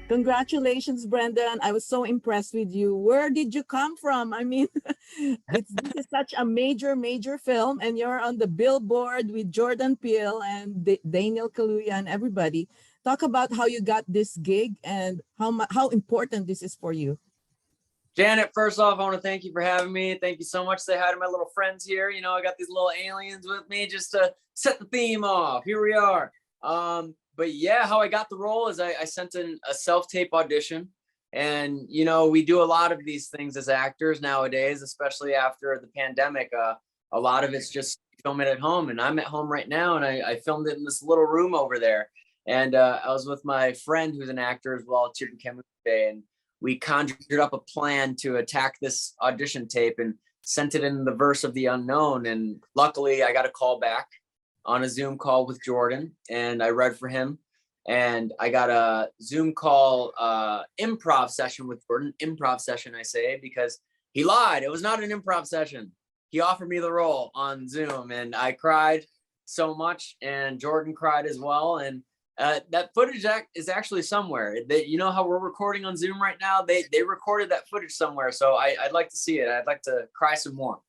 Congratulations, Brandon. I was so impressed with you. Where did you come from? I mean, this is such a major, major film, and you're on the billboard with Jordan Peele and Daniel Kaluuya and everybody. Talk about how you got this gig and how important this is for you. Janet, first off, I want to thank you for having me. Thank you so much. Say hi to my little friends here. You know, I got these little aliens with me just to set the theme off. Here we are. But yeah, how I got the role is I sent in a self-tape audition. And, you know, we do a lot of these things as actors nowadays, especially after the pandemic. A lot of it's just film it at home. And I'm at home right now, and I filmed it in this little room over there. And I was with my friend who's an actor as well, Chicken Kemude, and we conjured up a plan to attack this audition tape and sent it in the verse of the unknown. And luckily I got a call back on a Zoom call with Jordan, and I read for him. And I got a Zoom call improv session with Jordan. Improv session, I say, because he lied. It was not an improv session. He offered me the role on Zoom, and I cried so much, and Jordan cried as well. And that footage is actually somewhere. You know how we're recording on Zoom right now? They recorded that footage somewhere. So I'd like to see it. I'd like to cry some more.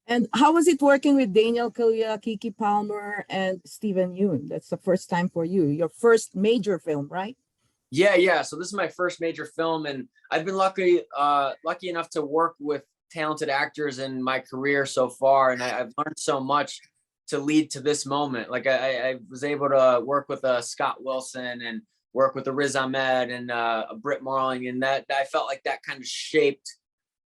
And how was it working with Daniel Kaluuya, Kiki Palmer, and Steven Yeun? That's the first time for you. Your first major film, right? Yeah. So this is my first major film, and I've been lucky enough to work with talented actors in my career so far, and I've learned so much to lead to this moment. Like I was able to work with Scott Wilson and work with Riz Ahmed and Britt Marling, and that I felt like that kind of shaped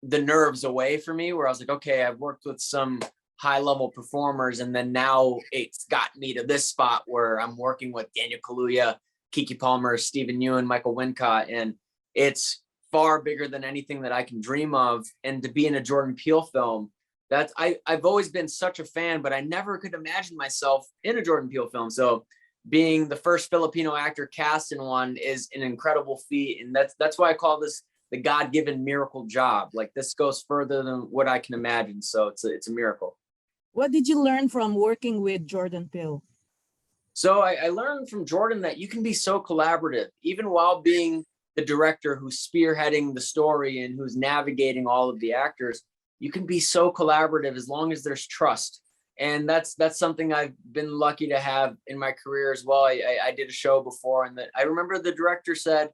the nerves away for me, where I was like, okay, I've worked with some high level performers, and then now it's got me to this spot where I'm working with Daniel Kaluuya, Kiki Palmer, Steven Yeun, Michael Wincott, and it's far bigger than anything that I can dream of. And to be in a Jordan Peele film, that's I've always been such a fan, but I never could imagine myself in a Jordan Peele film. So being the first Filipino actor cast in one is an incredible feat, and that's why I call this the God-given miracle job. Like, this goes further than what I can imagine. So it's a miracle. What did you learn from working with Jordan Peele? So I learned from Jordan that you can be so collaborative, even while being the director who's spearheading the story and who's navigating all of the actors. You can be so collaborative as long as there's trust. And that's something I've been lucky to have in my career as well. I did a show before, and I remember the director said,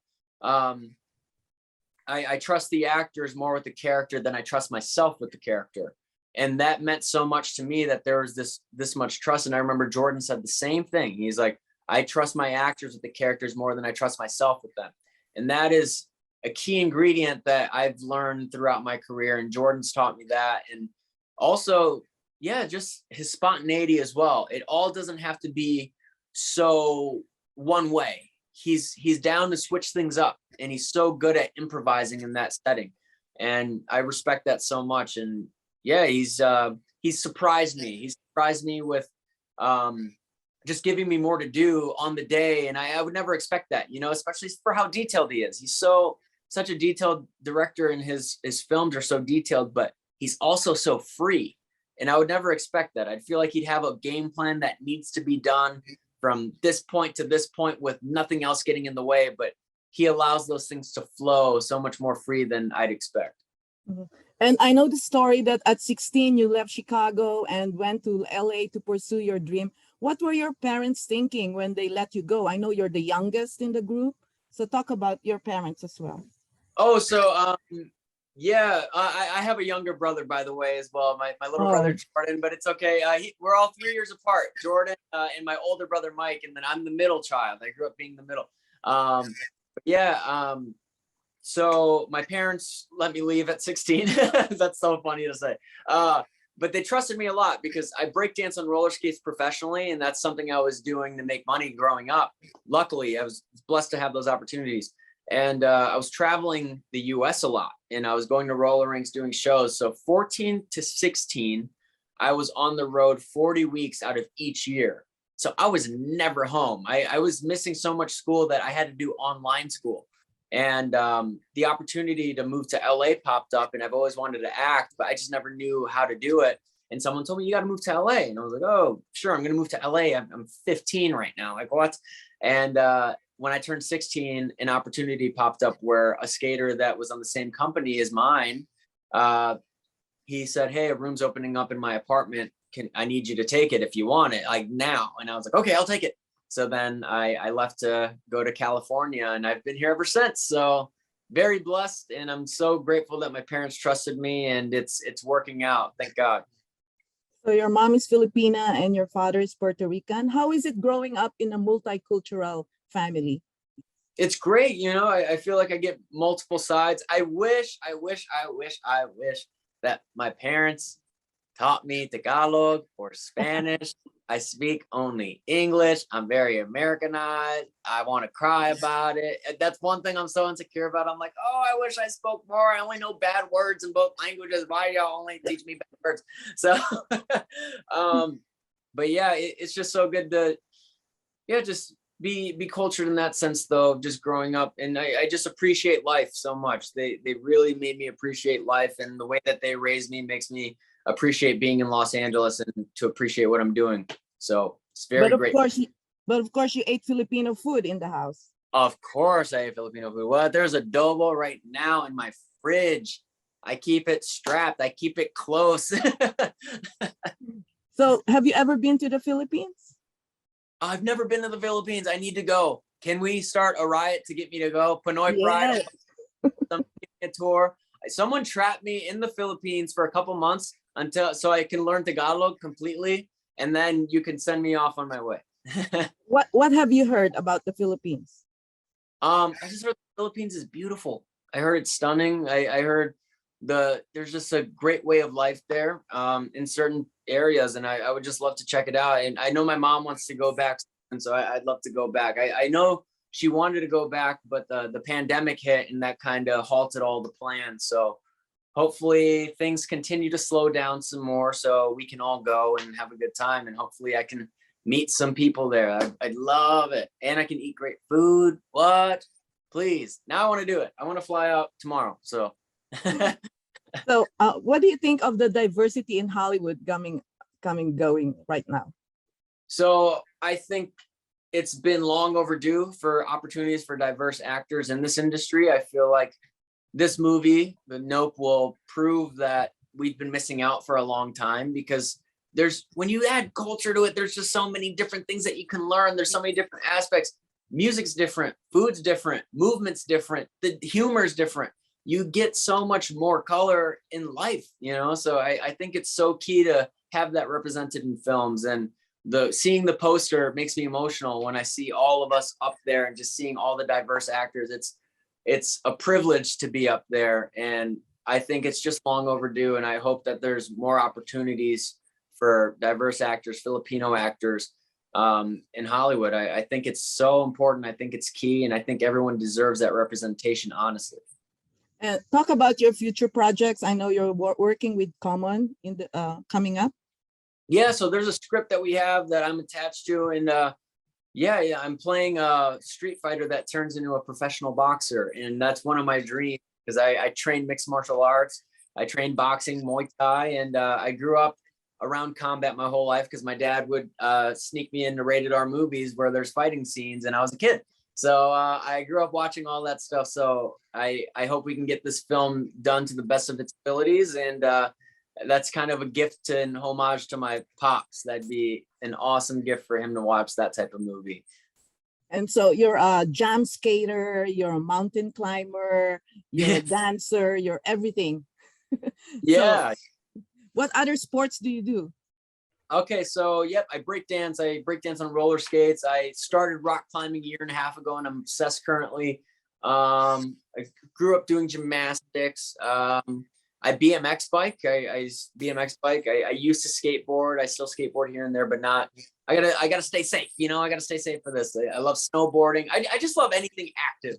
I trust the actors more with the character than I trust myself with the character. And that meant so much to me, that there was this much trust. And I remember Jordan said the same thing. He's like, I trust my actors with the characters more than I trust myself with them. And that is a key ingredient that I've learned throughout my career. And Jordan's taught me that. And also, yeah, just his spontaneity as well. It all doesn't have to be so one way. He's down to switch things up, and he's so good at improvising in that setting. And I respect that so much. And yeah, he's surprised me. He's surprised me with just giving me more to do on the day. And I would never expect that, you know, especially for how detailed he is. He's such a detailed director, and his films are so detailed, but he's also so free. And I would never expect that. I'd feel like he'd have a game plan that needs to be done from this point to this point with nothing else getting in the way, but he allows those things to flow so much more free than I'd expect. Mm-hmm. And I know the story that at 16, you left Chicago and went to LA to pursue your dream. What were your parents thinking when they let you go? I know you're the youngest in the group, so talk about your parents as well. Oh, so yeah, I have a younger brother, by the way, as well. My little brother, Jordan, but it's okay. We're all 3 years apart, Jordan and my older brother, Mike, and then I'm the middle child. I grew up being the middle. So my parents let me leave at 16. That's so funny to say. But they trusted me a lot because I breakdance on roller skates professionally, and that's something I was doing to make money growing up. Luckily, I was blessed to have those opportunities. And I was traveling the US a lot, and I was going to roller rinks, doing shows. So 14 to 16, I was on the road 40 weeks out of each year. So I was never home. I was missing so much school that I had to do online school. And the opportunity to move to LA popped up, and I've always wanted to act, but I just never knew how to do it. And someone told me, you got to move to LA. And I was like, oh, sure, I'm going to move to LA. I'm 15 right now. Like, what? And when I turned 16, an opportunity popped up where a skater that was on the same company as mine, he said, "Hey, a room's opening up in my apartment. I need you to take it if you want it, like now." And I was like, "Okay, I'll take it." So then I left to go to California, and I've been here ever since. So very blessed, and I'm so grateful that my parents trusted me, and it's working out. Thank God. So your mom is Filipina and your father is Puerto Rican. How is it growing up in a multicultural family? It's great. I feel like I get multiple sides. I wish that my parents taught me Tagalog or Spanish. I speak only English. I'm very Americanized. I want to cry about it. That's one thing I'm so insecure about. I'm like, oh, I wish I spoke more. I only know bad words in both languages. Why do y'all only teach me bad words? So, but yeah, it's just so good to, yeah, just be cultured in that sense, though, just growing up. And I just appreciate life so much. They really made me appreciate life, and the way that they raised me makes me appreciate being in Los Angeles and to appreciate what I'm doing. So it's very But of great. course, you ate Filipino food in the house. Of course I ate Filipino food. Well, there's adobo right now in my fridge. I keep it strapped. I keep it close. So have you ever been to the Philippines? I've never been to the Philippines. I need to go. Can we start a riot to get me to go? Pinoy Pride, a tour. Someone trapped me in the Philippines for a couple months so I can learn Tagalog completely, and then you can send me off on my way. What have you heard about the Philippines? I just heard the Philippines is beautiful. I heard it's stunning. I heard there's just a great way of life there in certain areas, and I would just love to check it out. And I know my mom wants to go back, and so I'd love to go back. I know she wanted to go back, but the pandemic hit, and that kind of halted all the plans. So hopefully things continue to slow down some more so we can all go and have a good time, and hopefully I can meet some people there. I'd love it. And I can eat great food. What? Please. Now I want to do it. I want to fly out tomorrow. So So what do you think of the diversity in Hollywood going right now? So I think it's been long overdue for opportunities for diverse actors in this industry. I feel like this movie, The Nope, will prove that we've been missing out for a long time, because when you add culture to it, there's just so many different things that you can learn. There's so many different aspects. Music's different, food's different, movement's different, the humor's different. You get so much more color in life, So I think it's so key to have that represented in films. And seeing the poster makes me emotional when I see all of us up there and just seeing all the diverse actors. It's a privilege to be up there, and I think it's just long overdue. And I hope that there's more opportunities for diverse actors, Filipino actors in Hollywood. I think it's so important. I think it's key, and I think everyone deserves that representation, honestly. And talk about your future projects. I know you're working with Common in the coming up. Yeah, so there's a script that we have that I'm attached to, and yeah, I'm playing a street fighter that turns into a professional boxer, and that's one of my dreams, because I train mixed martial arts. I train boxing, Muay Thai, and I grew up around combat my whole life because my dad would sneak me into rated R movies where there's fighting scenes, and I was a kid. So I grew up watching all that stuff. So I hope we can get this film done to the best of its abilities, and that's kind of a gift and homage to my pops. That'd be an awesome gift for him to watch that type of movie. And so you're a jam skater, you're a mountain climber, you're a dancer, you're everything. Yeah. So, what other sports do you do? Okay, so yep, I break dance. I break dance on roller skates. I started rock climbing a year and a half ago, and I'm obsessed currently. I grew up doing gymnastics. I BMX bike. I BMX bike. I used to skateboard. I still skateboard here and there, but not. I gotta stay safe. I gotta stay safe for this. I love snowboarding. I just love anything active,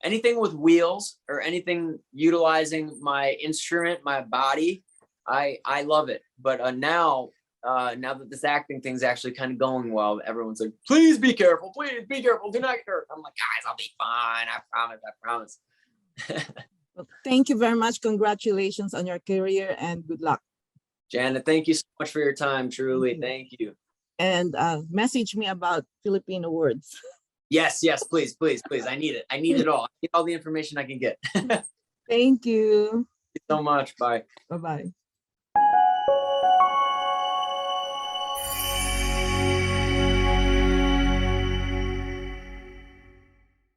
anything with wheels or anything utilizing my instrument, my body. I love it. But now that this acting thing's actually kind of going well, everyone's like, please be careful. Please be careful. Do not get hurt. I'm like, guys, I'll be fine. I promise. I promise. Well, thank you very much. Congratulations on your career and good luck. Janet, thank you so much for your time. Truly. Thank you. And message me about Filipino words. Yes, please, please, please. I need it. I need it all. I need all the information I can get. Thank Thank you. you so much. Bye. Bye-bye.